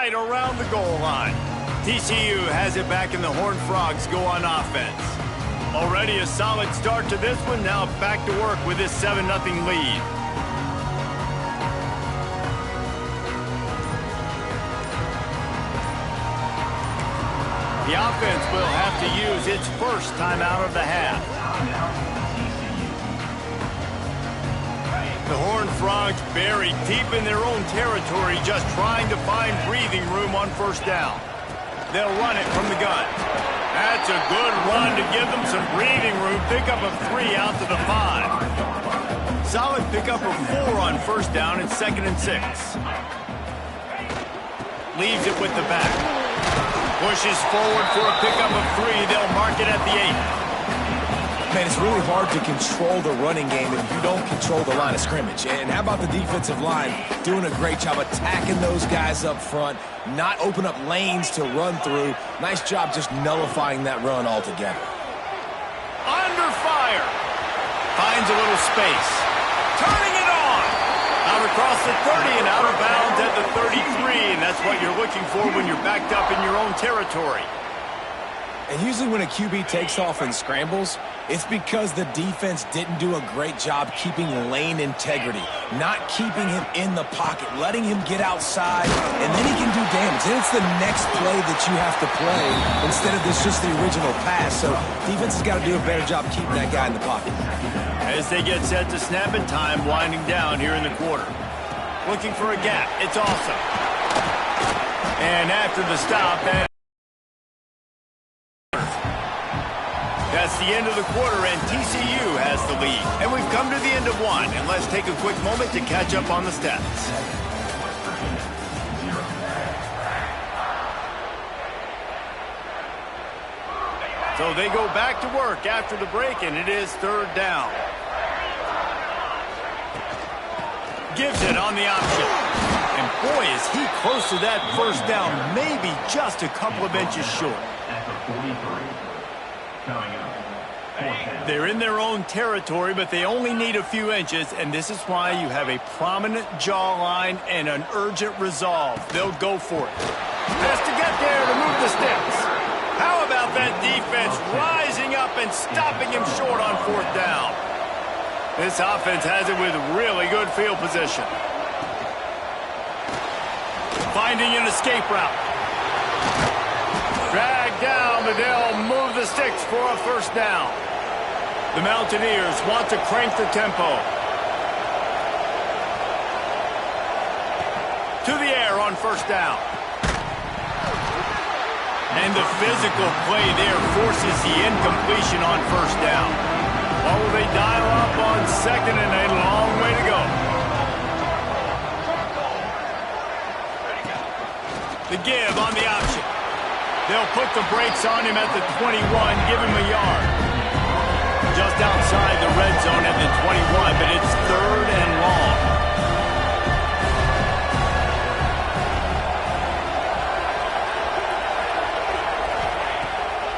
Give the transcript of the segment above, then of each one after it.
Right around the goal line. TCU has it back and the Horned Frogs go on offense. Already a solid start to this one. Now back to work with this 7-0 lead. The offense will have to use its first timeout of the half. The Horned Frogs buried deep in their own territory, just trying to find breathing room on first down. They'll run it from the gun. That's a good run to give them some breathing room. Pickup of 3 out to the 5. Solid pickup of 4 on first down and 2nd and 6. Leaves it with the back. Pushes forward for a pickup of 3. They'll mark it at the 8. Man, it's really hard to control the running game if you don't control the line of scrimmage. And how about the defensive line doing a great job attacking those guys up front, not open up lanes to run through. Nice job just nullifying that run altogether. Under fire. Finds a little space. Turning it on. Out across the 30 and out of bounds at the 33. And that's what you're looking for when you're backed up in your own territory. And usually when a QB takes off and scrambles, it's because the defense didn't do a great job keeping lane integrity, not keeping him in the pocket, letting him get outside, and then he can do damage. Then it's the next play that you have to play instead of this just the original pass. So defense has got to do a better job keeping that guy in the pocket. As they get set to snap and time winding down here in the quarter. Looking for a gap. It's awesome. And after the stop, that's the end of the quarter, and TCU has the lead. And we've come to the end of one, and let's take a quick moment to catch up on the stats. So they go back to work after the break, and it is 3rd down. Gives it on the option. And boy, is he close to that first down, maybe just a couple of inches short. They're in their own territory, but they only need a few inches, and this is why you have a prominent jawline and an urgent resolve. They'll go for it. Has to get there to move the sticks. How about that defense rising up and stopping him short on 4th down? This offense has it with really good field position. Finding an escape route. Drag down, but they'll move the sticks for a first down. The Mountaineers want to crank the tempo. To the air on first down. And the physical play there forces the incompletion on first down. Or will they dial up on 2nd and a long way to go? The give on the option. They'll put the brakes on him at the 21, give him a yard. Just outside the red zone at the 21, but it's 3rd and long.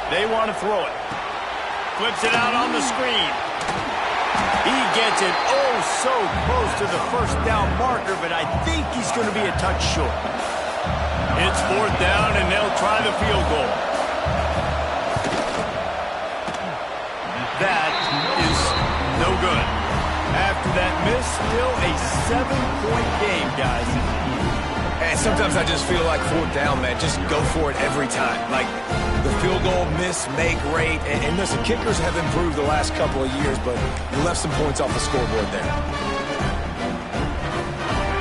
They want to throw it. Flips it out on the screen. He gets it oh so close to the first down marker, but I think he's going to be a touch short. It's 4th down, and they'll try the field goal. That is no good. After that miss, still a 7-point game, guys. And sometimes I just feel like 4th down, man. Just go for it every time. Like the field goal miss, make rate. And listen, kickers have improved the last couple of years, but you left some points off the scoreboard there.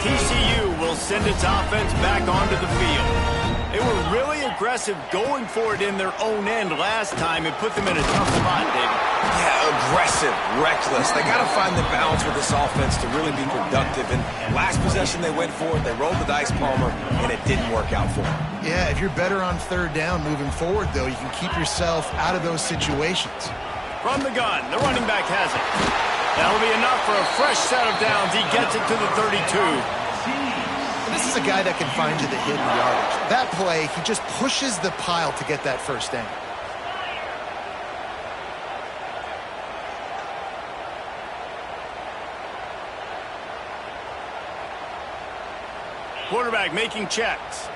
TCU will send its offense back onto the field. They were really aggressive going for it in their own end last time and put them in a tough spot, David. Yeah, aggressive, reckless. They got to find the balance with this offense to really be productive. And last possession they went for it, they rolled the dice, Palmer, and it didn't work out for them. Yeah, if you're better on 3rd down moving forward, though, you can keep yourself out of those situations. From the gun, the running back has it. That'll be enough for a fresh set of downs. He gets it to the 32. This is a guy that can find you the hidden yardage. That play, he just pushes the pile to get that first down. Quarterback making checks.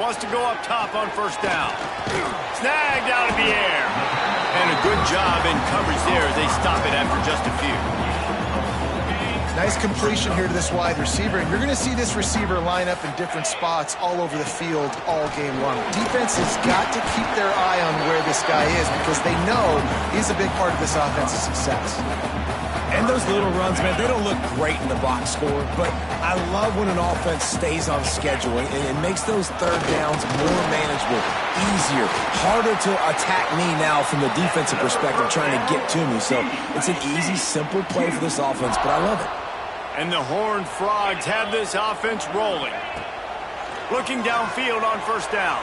Wants to go up top on first down. Snagged out of the air. And a good job in coverage there as they stop it after just a few. Nice completion here to this wide receiver. And you're going to see this receiver line up in different spots all over the field all game long. Defense has got to keep their eye on where this guy is because they know he's a big part of this offense's success. And those little runs, man, they don't look great in the box score, but I love when an offense stays on schedule and it makes those third downs more manageable, easier, harder to attack me now from the defensive perspective trying to get to me. So it's an easy, simple play for this offense, but I love it. And the Horned Frogs have this offense rolling. Looking downfield on first down.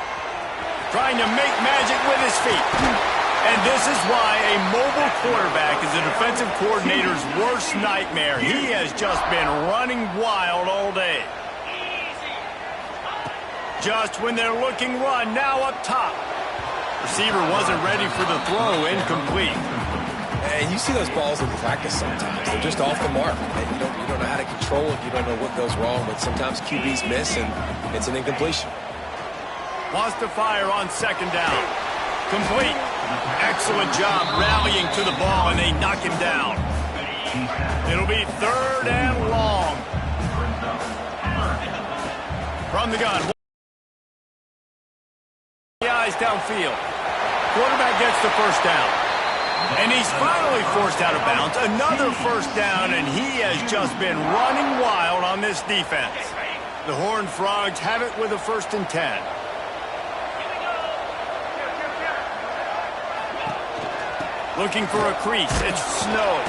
Trying to make magic with his feet. And this is why a mobile quarterback is a defensive coordinator's worst nightmare. He has just been running wild all day. Just when they're looking run, now up top. Receiver wasn't ready for the throw, incomplete. And you see those balls in practice sometimes. They're just off the mark. And you don't know how to control it. You don't know what goes wrong, but sometimes QBs miss, and it's an incompletion. Wants to fire on second down. Complete. Excellent job rallying to the ball, and they knock him down. It'll be third and long. From the gun. The eyes downfield. Quarterback gets the first down. And he's finally forced out of bounds. Another first down, and he has just been running wild on this defense. The Horned Frogs have it with a 1st and 10. Looking for a crease. It's Snow.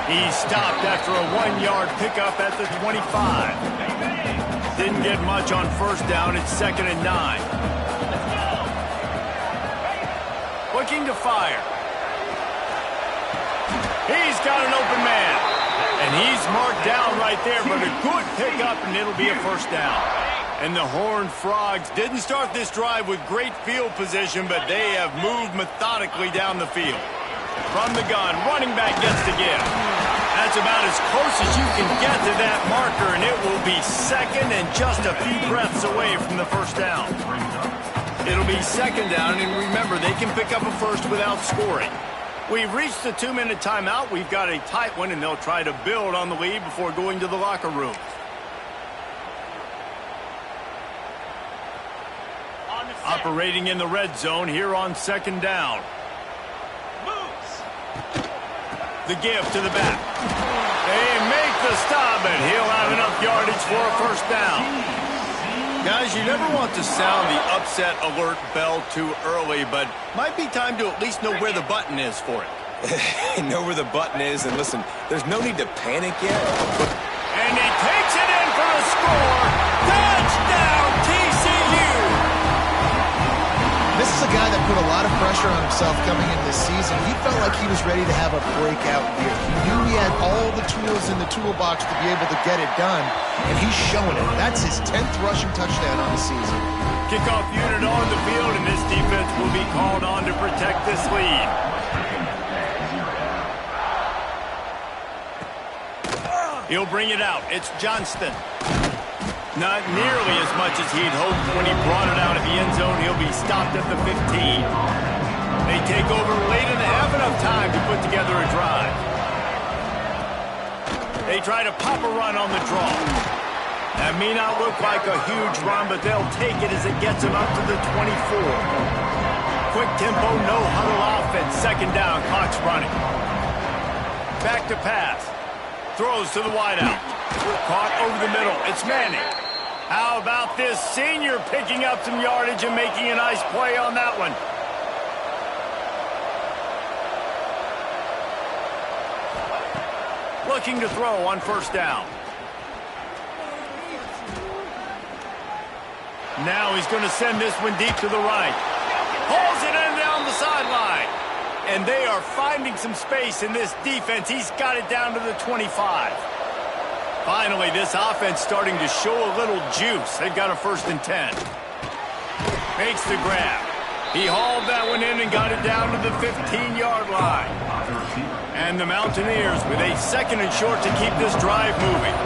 He's stopped after a 1-yard pickup at the 25. Didn't get much on first down. It's 2nd and 9. Looking to fire. He's got an open man. And he's marked down right there, but a good pickup, and it'll be a first down. And the Horned Frogs didn't start this drive with great field position, but they have moved methodically down the field. From the gun, running back gets the give. That's about as close as you can get to that marker, and it will be 2nd and just a few breaths away from the first down. It'll be 2nd down, and remember, they can pick up a first without scoring. We've reached the 2-minute timeout. We've got a tight one, and they'll try to build on the lead before going to the locker room. Operating in the red zone here on 2nd down. The give to the back. They make the stop, and he'll have enough yardage for a first down. Guys, you never want to sound the upset alert bell too early, but might be time to at least know where the button is for it. Know where the button is, and listen, there's no need to panic yet. And he takes it in for a score. Touchdown, TCU! This is a guy that put a lot of pressure on himself coming into this season. He felt like he was ready to have a breakout year. He knew he had all the tools in the toolbox to be able to get it done, and he's showing it. That's his 10th rushing touchdown on the season. Kickoff unit on the field, and this defense will be called on to protect this lead. He'll bring it out. It's Johnston. Not nearly as much as he'd hoped when he brought it out of the end zone. He'll be stopped at the 15. They take over late and have enough time to put together a drive. They try to pop a run on the draw. That may not look like a huge run, but they'll take it as it gets them up to the 24. Quick tempo, no huddle offense. 2nd down, clock's running. Back to pass. Throws to the wideout. Caught over the middle. It's Manning. How about this senior picking up some yardage and making a nice play on that one? Looking to throw on first down. Now he's going to send this one deep to the right. Hauls it in down the sideline. And they are finding some space in this defense. He's got it down to the 25. Finally, this offense starting to show a little juice. They've got a 1st and 10. Makes the grab. He hauled that one in and got it down to the 15-yard line. And the Mountaineers with a 2nd and short to keep this drive moving.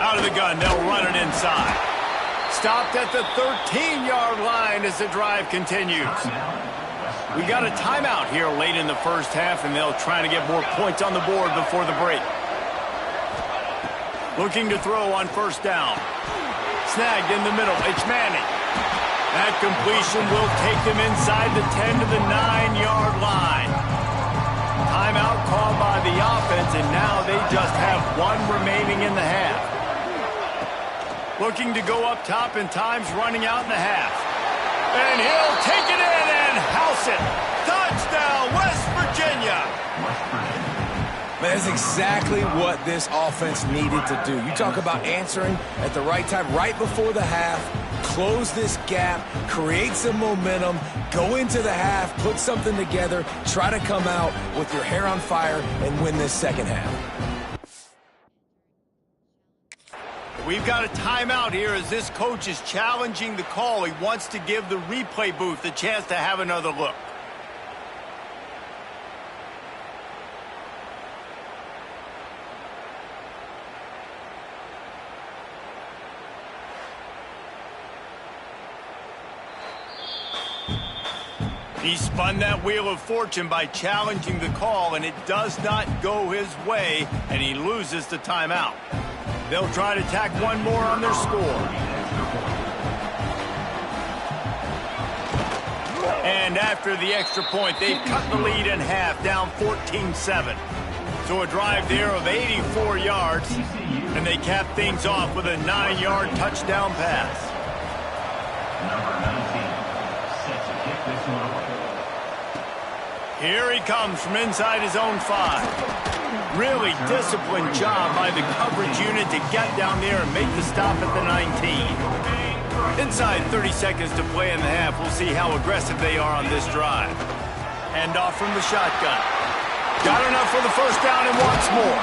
Out out of the gun. They'll run it inside. Stopped at the 13-yard line as the drive continues. We got a timeout here late in the first half, and they'll try to get more points on the board before the break. Looking to throw on first down. Snagged in the middle. It's Manning. That completion will take them inside the 10 to the 9-yard line. Timeout called by the offense, and now they just have one remaining in the half. Looking to go up top, and time's running out in the half. And he'll take it in and house it. Touchdown, West Virginia. That's exactly what this offense needed to do. You talk about answering at the right time, right before the half, close this gap, create some momentum, go into the half, put something together, try to come out with your hair on fire and win this second half. We've got a timeout here as this coach is challenging the call. He wants to give the replay booth a chance to have another look. He spun that wheel of fortune by challenging the call, and it does not go his way, and he loses the timeout. They'll try to tack one more on their score. And after the extra point, they've cut the lead in half, down 14-7. So a drive there of 84 yards, and they cap things off with a 9-yard touchdown pass. Here he comes from inside his own 5. Really disciplined job by the coverage unit to get down there and make the stop at the 19. Inside 30 seconds to play in the half. We'll see how aggressive they are on this drive. Hand off from the shotgun. Got enough for the first down and wants more.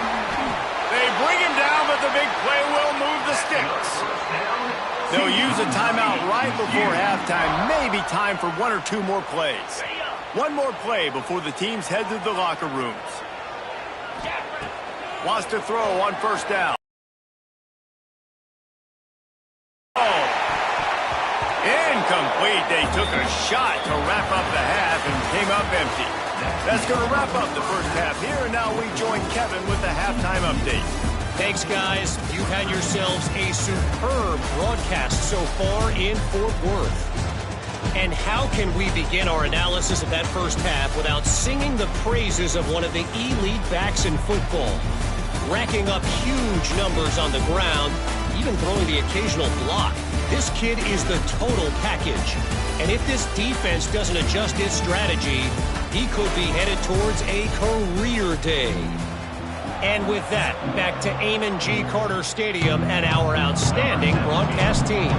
They bring him down, but the big play will move the sticks. They'll use a timeout right before halftime. Maybe time for one or two more plays. One more play before the teams head to the locker rooms. Wants to throw on first down. Oh, incomplete. They took a shot to wrap up the half and came up empty. That's going to wrap up the first half here, and now we join Kevin with the halftime update. Thanks, guys. You've had yourselves a superb broadcast so far in Fort Worth. And how can we begin our analysis of that first half without singing the praises of one of the elite backs in football? Racking up huge numbers on the ground, even throwing the occasional block. This kid is the total package. And if this defense doesn't adjust its strategy, he could be headed towards a career day. And with that, back to Amon G. Carter Stadium and our outstanding broadcast team.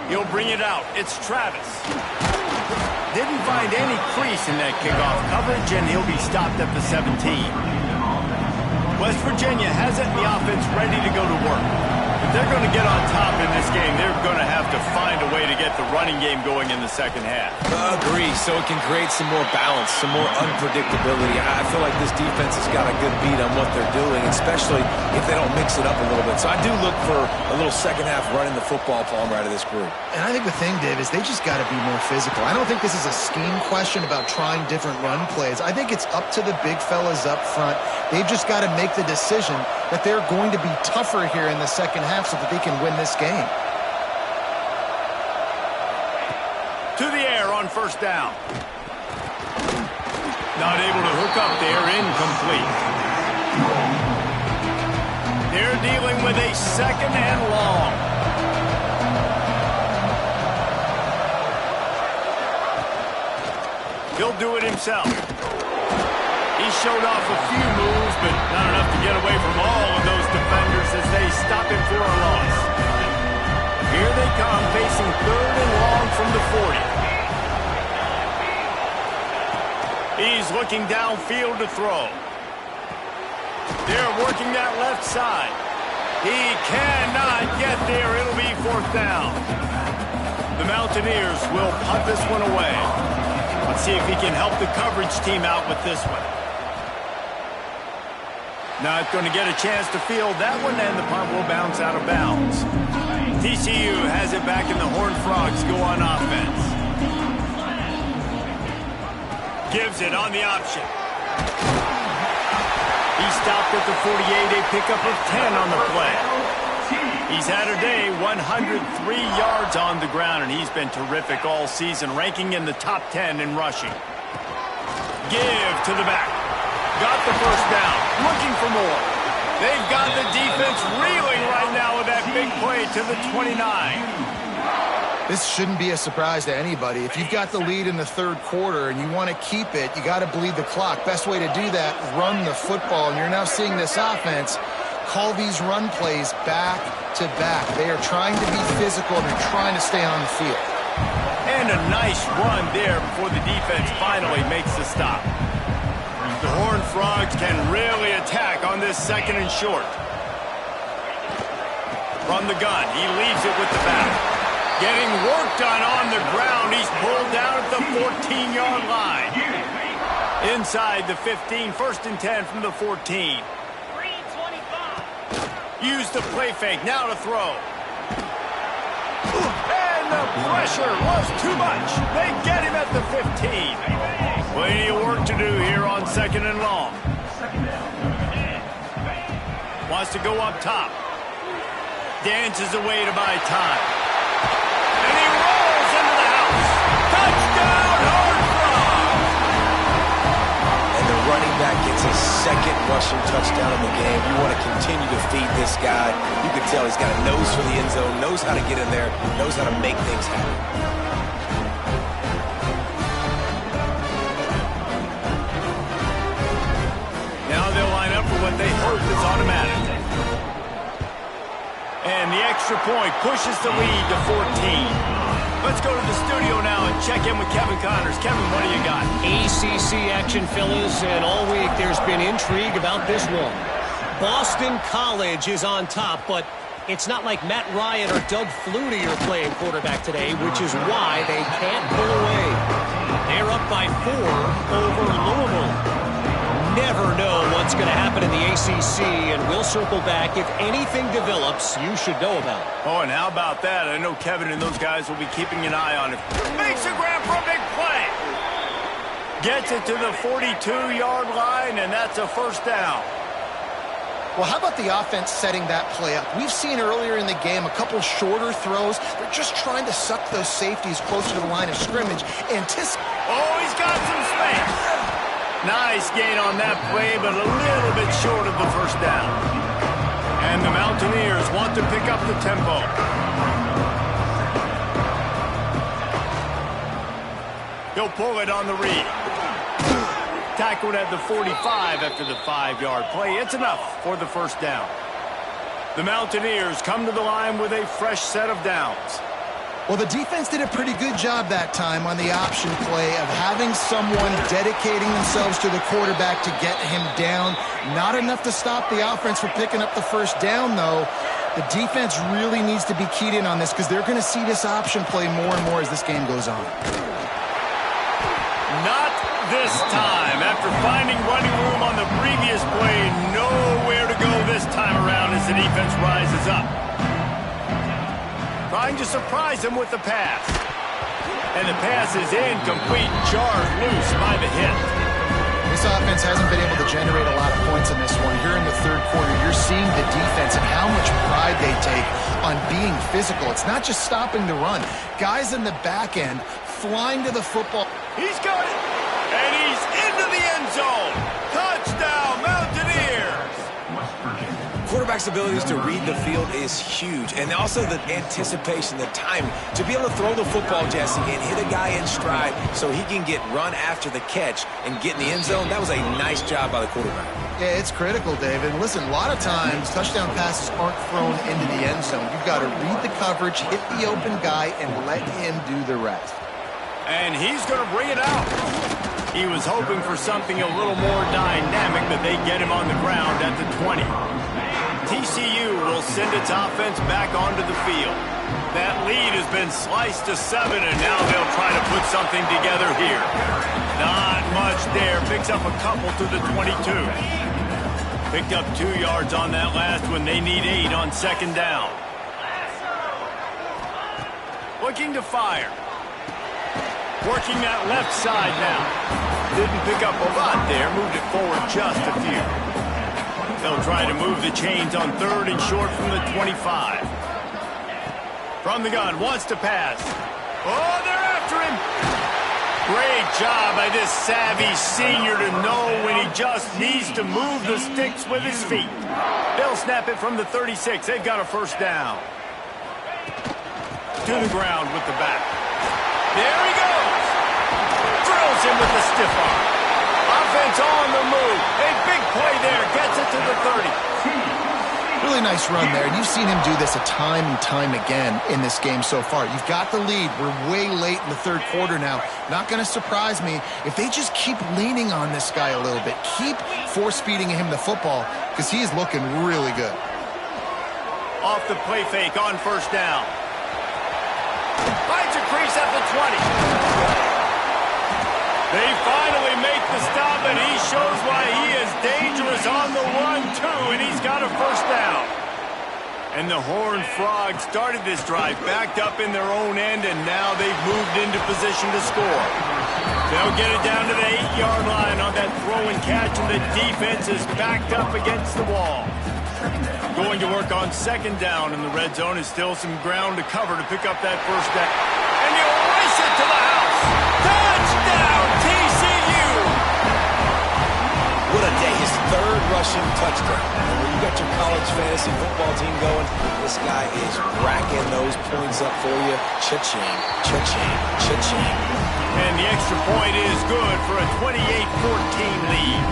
He'll bring it out. It's Travis. Didn't find any crease in that kickoff coverage, and he'll be stopped at the 17. West Virginia has it, and the offense ready to go to work. If they're going to get on top in this game, they're going to have to find a way to get the running game going in the second half. Agree, so it can create some more balance, some more unpredictability. I feel like this defense has got a good beat on what they're doing, especially if they don't mix it up a little bit. So I do look for a little second half running the football palm right of this group. And I think the thing, Dave, is they just got to be more physical. I don't think this is a scheme question about trying different run plays. I think it's up to the big fellas up front. They've just got to make the decision that they're going to be tougher here in the second half so that they can win this game. To the air on first down. Not able to hook up there, incomplete. They're dealing with a second and long. He'll do it himself. He showed off a few moves, but not enough to get away from all of those defenders as they stop him for a loss. Here they come, facing third and long from the 40. He's looking downfield to throw. They're working that left side. He cannot get there. It'll be fourth down. The Mountaineers will punt this one away. Let's see if he can help the coverage team out with this one. Not going to get a chance to field that one, and the punt will bounce out of bounds. TCU has it back, and the Horned Frogs go on offense. Gives it on the option. He stopped at the 48, a pickup of 10 on the play. He's had a day, 103 yards on the ground, and he's been terrific all season, ranking in the top 10 in rushing. Give to the back. Got the first down. Looking for more. They've got the defense reeling right now with that big play to the 29. This shouldn't be a surprise to anybody. If you've got the lead in the third quarter and you want to keep it, you got to bleed the clock. Best way to do that, run the football. And you're now seeing this offense call these run plays back to back. They are trying to be physical, and they're trying to stay on the field. And a nice run there before the defense finally makes the stop. The Horned Frogs can really attack on this second and short. From the gun, he leaves it with the back. Getting work done on the ground. He's pulled down at the 14-yard line. Inside the 15, 1st and 10 from the 14. Use the play fake, now to throw. And the pressure was too much. They get him at the 15. Plenty of work to do here on 2nd and long. Wants to go up top. Dances away to buy time. And he rolls into the house. Touchdown, Horned Frogs! And the running back gets his second rushing touchdown in the game. You want to continue to feed this guy. You can tell he's got a nose for the end zone, knows how to get in there, knows how to make things happen. Now they'll line up for what they hope is automatic. And the extra point pushes the lead to 14. Let's go to the studio now and check in with Kevin Connors. Kevin, what do you got? ACC action, fellas, and all week there's been intrigue about this one. Boston College is on top, but it's not like Matt Ryan or Doug Flutie are playing quarterback today, which is why they can't pull away. They're up by 4 over Louisville. Never know what's going to happen in the ACC, and we'll circle back. If anything develops, you should know about it. Oh, and how about that? I know Kevin and those guys will be keeping an eye on it. Makes a grab for a big play. Gets it to the 42-yard line, and that's a first down. Well, how about the offense setting that play up? We've seen earlier in the game a couple shorter throws. They're just trying to suck those safeties closer to the line of scrimmage. Oh, he's got some space. Nice gain on that play, but a little bit short of the first down. And the Mountaineers want to pick up the tempo. He'll pull it on the read. Tackled at the 45 after the 5-yard play. It's enough for the first down. The Mountaineers come to the line with a fresh set of downs. Well, the defense did a pretty good job that time on the option play of having someone dedicating themselves to the quarterback to get him down. Not enough to stop the offense from picking up the first down, though. The defense really needs to be keyed in on this because they're going to see this option play more and more as this game goes on. Not this time. After finding running room on the previous play, nowhere to go this time around as the defense rises up. Trying to surprise him with the pass. And the pass is incomplete, jarred loose by the hit. This offense hasn't been able to generate a lot of points in this one. Here in the third quarter, you're seeing the defense and how much pride they take on being physical. It's not just stopping the run. Guys in the back end flying to the football. He's got it. And he's into the end zone. Touchdown, Mountaineers. Quarterback's abilities to read the field is huge, and also the anticipation, the timing. To be able to throw the football, Jesse, and hit a guy in stride so he can get run after the catch and get in the end zone, that was a nice job by the quarterback. Yeah, it's critical, David. Listen, a lot of times touchdown passes aren't thrown into the end zone. You've got to read the coverage, hit the open guy, and let him do the rest. And he's going to bring it out. He was hoping for something a little more dynamic, but they get him on the ground at the 20. TCU will send its offense back onto the field. That lead has been sliced to 7, and now they'll try to put something together here. Not much there. Picks up a couple to the 22. Picked up 2 yards on that last one. They need 8 on second down. Looking to fire. Working that left side now. Didn't pick up a lot there. Moved it forward just a few. They'll try to move the chains on 3rd and short from the 25. From the gun, wants to pass. Oh, they're after him. Great job by this savvy senior to know when he just needs to move the sticks with his feet. They'll snap it from the 36. They've got a first down. To the ground with the back. There he goes. Drills him with the stiff arm. Offense on the move. A big play there. Gets it to the 30. Really nice run there. You've seen him do this a time and time again in this game so far. You've got the lead. We're way late in the 3rd quarter now. Not going to surprise me if they just keep leaning on this guy a little bit. Keep force-feeding him the football because he is looking really good. Off the play fake on first down. Finds a crease at the 20. They finally make the stop, and he shows why he is dangerous on the run, too, and he's got a first down. And the Horned Frogs started this drive backed up in their own end, and now they've moved into position to score. They'll get it down to the 8-yard line on that throw and catch, and the defense is backed up against the wall. Going to work on second down in the red zone. Is still some ground to cover to pick up that first down. And you race it to the house. Touchdown, TCU! What a day. His 3rd rushing touchdown. When you got your college fantasy football team going, this guy is racking those points up for you. Cha-ching, cha-ching, cha-ching. And the extra point is good for a 28-14 lead.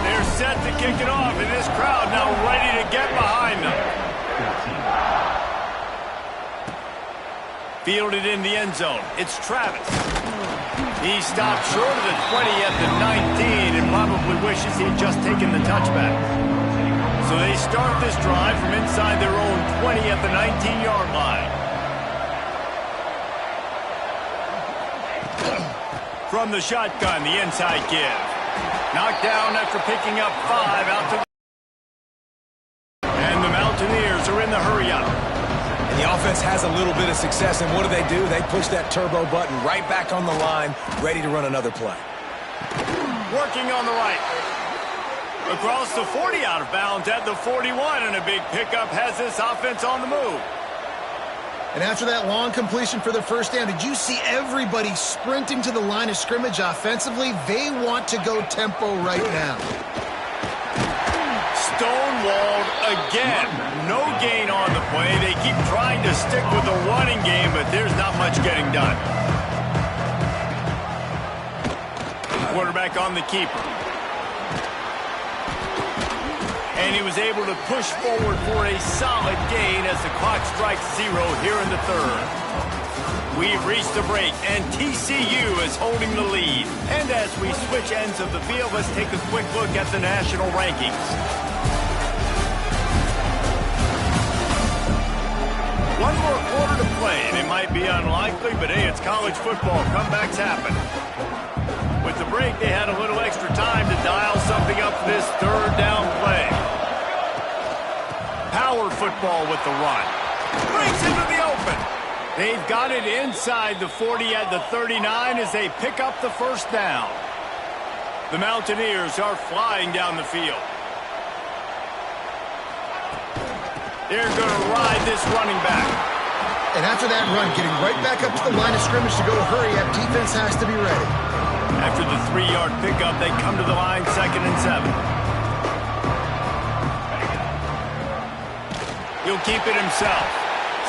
They're set to kick it off, and this crowd now ready to get behind them. Fielded in the end zone. It's Travis. He stopped short of the 20 at the 19 and probably wishes he'd just taken the touchback. So they start this drive from inside their own 20 at the 19-yard line. From the shotgun, the inside give. Knocked down after picking up 5 out to the... And the Mountaineers are in the hurry-up. And the offense has a little bit of success, and what do? They push that turbo button right back on the line, ready to run another play. Working on the right. Across the 40, out of bounds at the 41, and a big pickup has this offense on the move. And after that long completion for the first down, did you see everybody sprinting to the line of scrimmage offensively? They want to go tempo right now. Stonewalled again. No gain on the play. They keep trying to stick with the running game, but there's not much getting done. Quarterback on the keeper. And he was able to push forward for a solid gain as the clock strikes 0 here in the 3rd. We've reached the break, and TCU is holding the lead. And as we switch ends of the field, let's take a quick look at the national rankings. One more quarter to play, and it might be unlikely, but hey, it's college football. Comebacks happen. With the break, they had a little extra time to dial something up for this 3rd down play. Power football with the run. Breaks into the open. They've got it inside the 40 at the 39 as they pick up the first down. The Mountaineers are flying down the field. They're going to ride this running back. And after that run, getting right back up to the line of scrimmage to go hurry up, defense has to be ready. After the 3-yard pickup, they come to the line 2nd and 7. He'll keep it himself.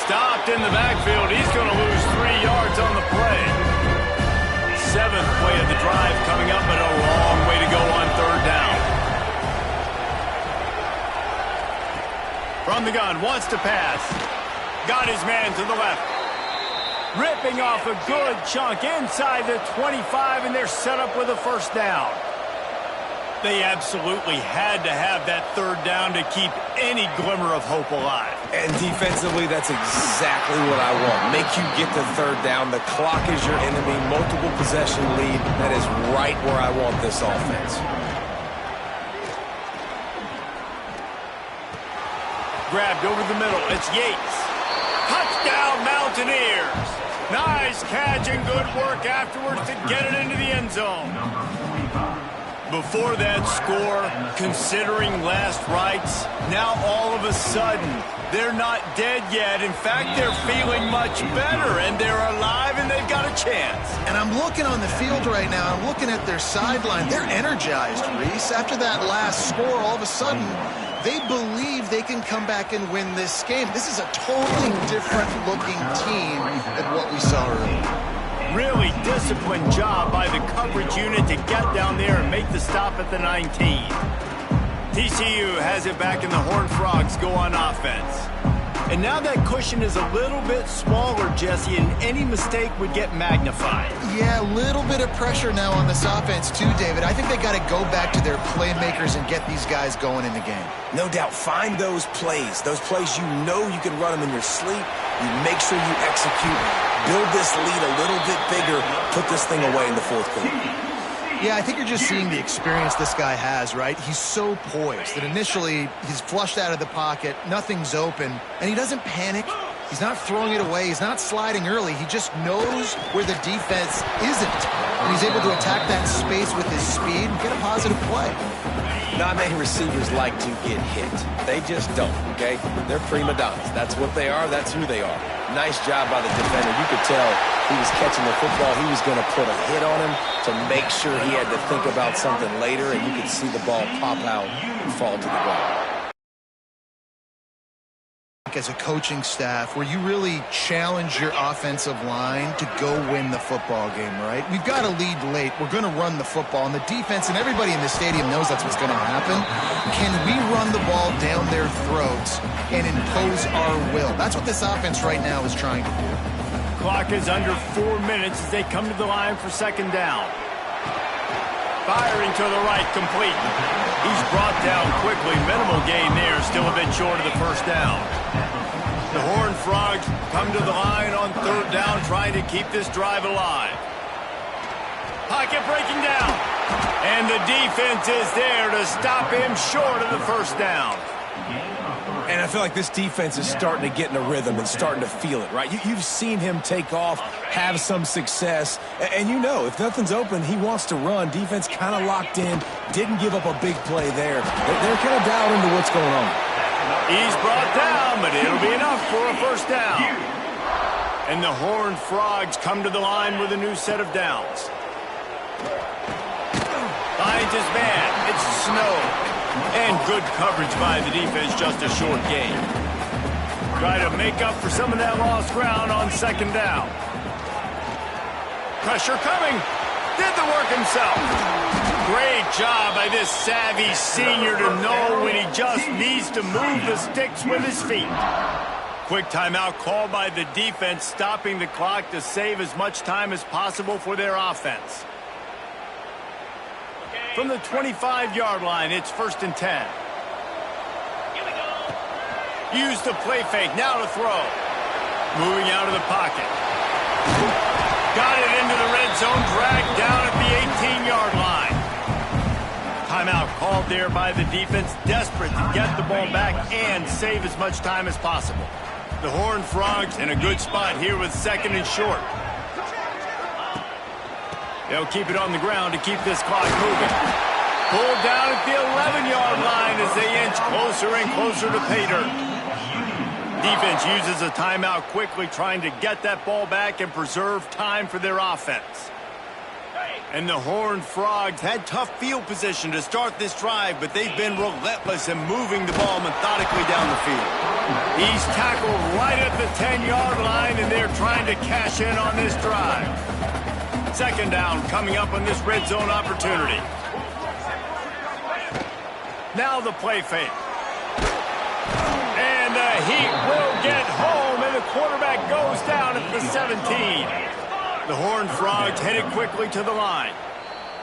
Stopped in the backfield. He's going to lose 3 yards on the play. 7th play of the drive coming up, but a long way to go on 3rd down. From the gun, wants to pass. Got his man to the left. Ripping off a good chunk inside the 25, and they're set up with a first down. They absolutely had to have that third down to keep any glimmer of hope alive. And defensively, that's exactly what I want. Make you get the third down. The clock is your enemy. Multiple possession lead. That is right where I want this offense. Grabbed over the middle. It's Yates. Touchdown, Mountaineers. Nice catch and good work afterwards to get it into the end zone. Before that score, considering last rites, now all of a sudden, they're not dead yet. In fact, they're feeling much better, and they're alive, and they've got a chance. And I'm looking on the field right now. I'm looking at their sideline. They're energized, Reese. After that last score, all of a sudden, they believe they can come back and win this game. This is a totally different-looking team than what we saw earlier. Really disciplined job by the coverage unit to get down there and make the stop at the 19. TCU has it back, and the Horned Frogs go on offense. And now that cushion is a little bit smaller, Jesse, and any mistake would get magnified. Yeah, a little bit of pressure now on this offense too, David. I think they got to go back to their playmakers and get these guys going in the game. No doubt, find those plays you know you can run them in your sleep. You make sure you execute, build this lead a little bit bigger, put this thing away in the fourth quarter. Yeah, I think you're just seeing the experience this guy has, right? He's so poised that initially he's flushed out of the pocket, nothing's open, and he doesn't panic. He's not throwing it away. He's not sliding early. He just knows where the defense isn't, and he's able to attack that space with his speed and get a positive play. Not many receivers like to get hit. They just don't, okay? They're prima donnas. That's what they are. That's who they are. Nice job by the defender. You could tell he was catching the football. He was going to put a hit on him to make sure he had to think about something later, and you could see the ball pop out and fall to the ground. As a coaching staff, where you really challenge your offensive line to go win the football game, right? We've got to lead late. We're going to run the football, and the defense and everybody in the stadium knows that's what's going to happen. Can we run the ball down their throats and impose our will? That's what this offense right now is trying to do. Clock is under 4 minutes as they come to the line for second down. Firing to the right, complete. He's brought down quickly. Minimal gain there, still a bit short of the first down. The Horned Frogs come to the line on third down, trying to keep this drive alive. Pocket breaking down. And the defense is there to stop him short of the first down. And I feel like this defense is starting to get in a rhythm and starting to feel it, right? You've seen him take off, have some success, and you know if nothing's open, he wants to run. Defense kind of locked in, didn't give up a big play there. They're kind of dialed into what's going on. He's brought down, but it'll be enough for a first down. And the Horned Frogs come to the line with a new set of downs. Finds his man. It's Snow. And good coverage by the defense, just a short gain. Try to make up for some of that lost ground on second down. Pressure coming. Did the work himself. Great job by this savvy senior to know when he just needs to move the sticks with his feet. Quick timeout called by the defense, stopping the clock to save as much time as possible for their offense. From the 25-yard line, it's 1st and 10. Use the play fake, now to throw. Moving out of the pocket. Got it into the red zone, dragged down at the 18-yard line. Timeout called there by the defense, desperate to get the ball back and save as much time as possible. The Horned Frogs in a good spot here with 2nd and short. They'll keep it on the ground to keep this clock moving. Pulled down at the 11-yard line as they inch closer and closer to pay dirt. Defense uses a timeout quickly, trying to get that ball back and preserve time for their offense. And the Horned Frogs had tough field position to start this drive, but they've been relentless in moving the ball methodically down the field. He's tackled right at the 10-yard line, and they're trying to cash in on this drive. Second down coming up on this red zone opportunity. Now the play fake. And the Heat will get home, and the quarterback goes down at the 17. The Horned Frogs headed quickly to the line.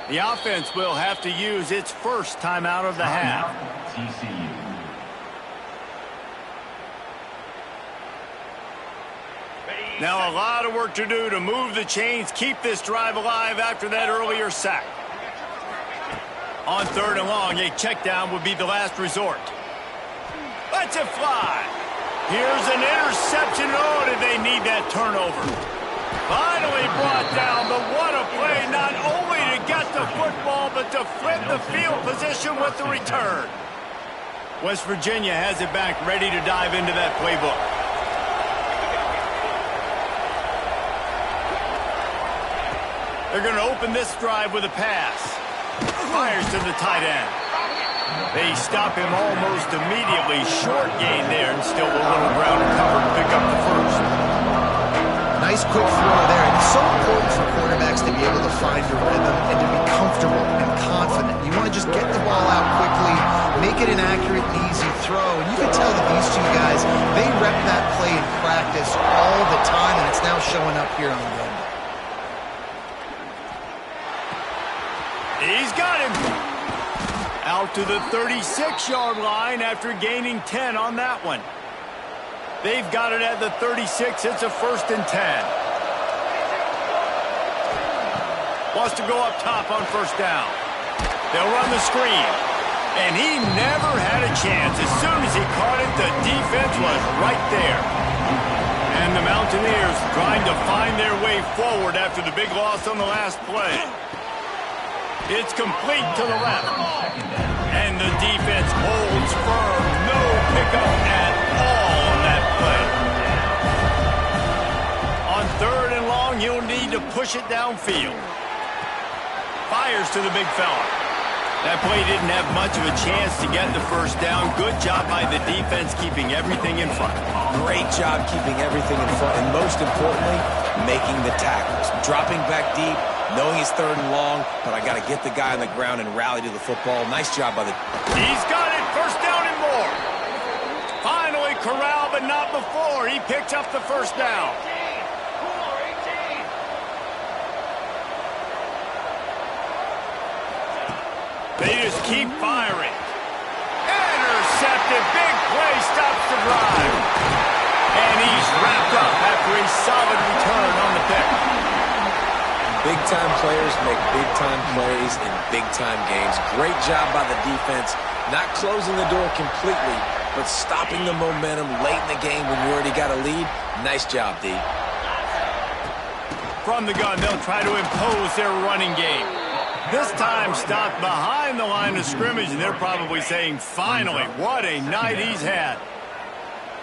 The offense will have to use its first timeout of the half. Now a lot of work to do to move the chains, keep this drive alive after that earlier sack. On 3rd and long, a check down would be the last resort. Lets it fly. Here's an interception. Oh, did they need that turnover? Finally brought down, but what a play, not only to get the football, but to flip the field position with the return. West Virginia has it back, ready to dive into that playbook. They're going to open this drive with a pass. Fires to the tight end. They stop him almost immediately. Short gain there, and still a little ground to cover to pick up the first. Nice quick throw there. It's so important for quarterbacks to be able to find your rhythm and to be comfortable and confident. You want to just get the ball out quickly, make it an accurate and easy throw. And you can tell that these two guys, they rep that play in practice all the time, and it's now showing up here on the end. He's got him. Out to the 36-yard line after gaining 10 on that one. They've got it at the 36. It's a 1st and 10. Wants to go up top on 1st down. They'll run the screen. And he never had a chance. As soon as he caught it, the defense was right there. And the Mountaineers trying to find their way forward after the big loss on the last play. It's complete to the left. And the defense holds firm. No pickup at all on that play. On 3rd and long, he'll need to push it downfield. Fires to the big fella. That play didn't have much of a chance to get the 1st down. Good job by the defense keeping everything in front. Great job keeping everything in front, and most importantly, making the tackles. Dropping back deep, knowing it's 3rd and long, but I got to get the guy on the ground and rally to the football. Nice job by the... He's got it, 1st down and more. Finally corralled, but not before. He picks up the 1st down. They just keep firing. Intercepted. Big play stops the drive. And he's wrapped up after a solid return on the pick. Big-time players make big-time plays in big-time games. Great job by the defense, not closing the door completely, but stopping the momentum late in the game when you already got a lead. Nice job, D. From the gun, they'll try to impose their running game. This time stopped behind the line of scrimmage, and they're probably saying, finally, what a night he's had.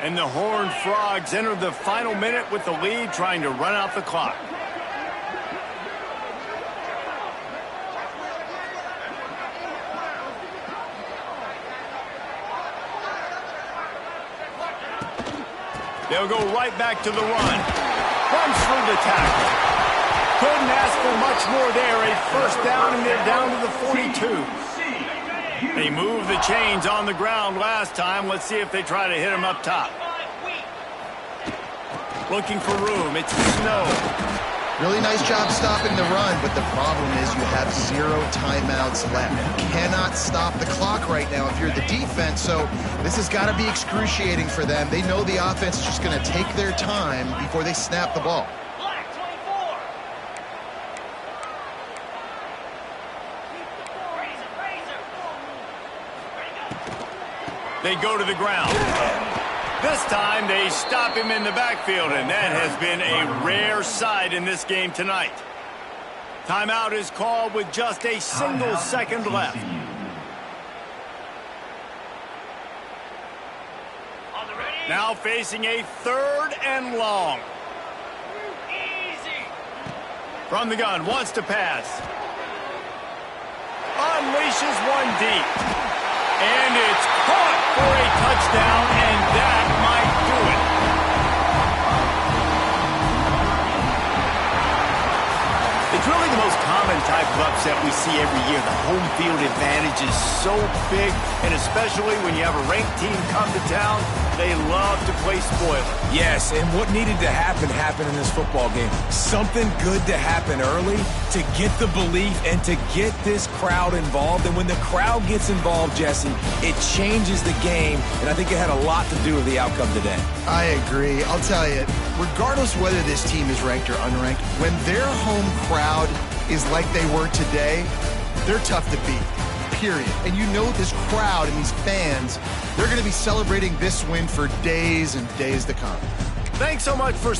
And the Horned Frogs enter the final minute with the lead, trying to run out the clock. They'll go right back to the run. Runs through the tackle. Couldn't ask for much more there. A 1st down, and they're down to the 42. They moved the chains on the ground last time. Let's see if they try to hit him up top. Looking for room. It's Snow. Really nice job stopping the run, but the problem is you have 0 timeouts left. You cannot stop the clock right now if you're the defense, so this has got to be excruciating for them. They know the offense is just going to take their time before they snap the ball. They go to the ground. This time they stop him in the backfield, and that has been a rare sight in this game tonight. Timeout is called with just a single second left. Now facing a 3rd and long. From the gun, wants to pass. Unleashes one deep. And it's caught for a touchdown, and that might do it. It's really the most common type of upset we see every year. The home field advantage is so big, and especially when you have a ranked team come to town, they love to play spoiler. Yes, and what needed to happen happened in this football game. Something good to happen early to get the belief and to get this crowd involved. And when the crowd gets involved, Jesse, it changes the game, and I think it had a lot to do with the outcome today. I agree. I'll tell you, regardless whether this team is ranked or unranked, when their home crowd is like they were today, they're tough to beat, period. And you know this crowd and these fans, they're going to be celebrating this win for days and days to come. Thanks so much for